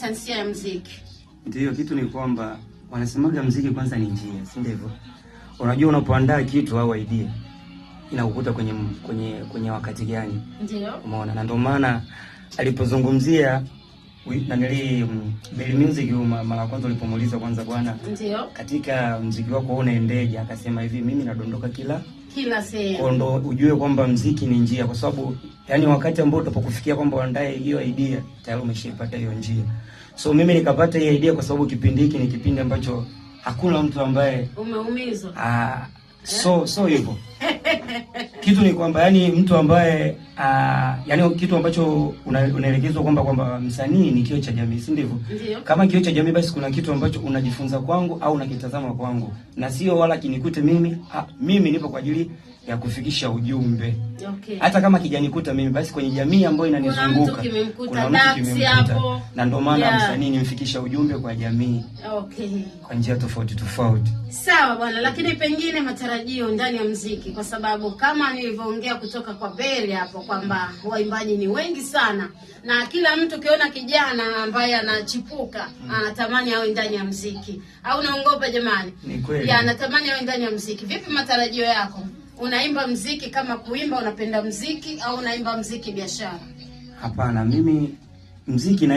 Tansia ya muziki. Ndio, kitu ni kwamba wanasemaga muziki kwanza ni njia, si ndivyo? Unajua unapoandaa kitu au idea inakukuta kwenye wakati gani? Ndio. Umeona, na ndio maana alipozungumzia Bell Music mara kwanza ulipomuuliza kwanza, bwana, ndio, katika muziki wako unaendeje, akasema hivi, mimi nadondoka kila sehemu. Ndo ujue kwamba muziki ni njia, kwa sababu yani wakati ambao utapokufikia kwamba uandae hiyo idea tayari umeshapata hiyo njia. So mimi nikapata hiyo idea kwa sababu kipindi hiki ni kipindi ambacho hakuna mtu ambaye umeumizwa. So hivyo. Kitu ni kwamba yani mtu ambaye yani kitu ambacho unaelekezwa kwamba msanii ni kioo cha jamii, si ndivyo? Kama kioo cha jamii, basi kuna kitu ambacho unajifunza kwangu au unakitazama kwangu, na sio wala kinikute mimi. Mimi nipo kwa ajili ya kufikisha ujumbe. Okay. Hata kama kijanikuta mimi, basi kwenye jamii ambayo inanizunguka kuna mtu kimemkuta, na ndio maana msanii nimfikisha ujumbe kwa jamii. Okay. Kwa njia tofauti tofauti. Sawa bwana, lakini pengine matarajio ndani ya muziki, kwa sababu kama nilivyoongea kutoka kwa Bell hapo kwamba waimbaji ni wengi sana, na kila mtu kiona kijana ambaye anachipuka anatamani awe ndani ya muziki. Au unaongopa jamani? Ni kweli. Anatamani awe ndani ya muziki. Vipi matarajio yako? Unaimba muziki kama kuimba, unapenda muziki, au unaimba muziki biashara? Hapana, mimi muziki na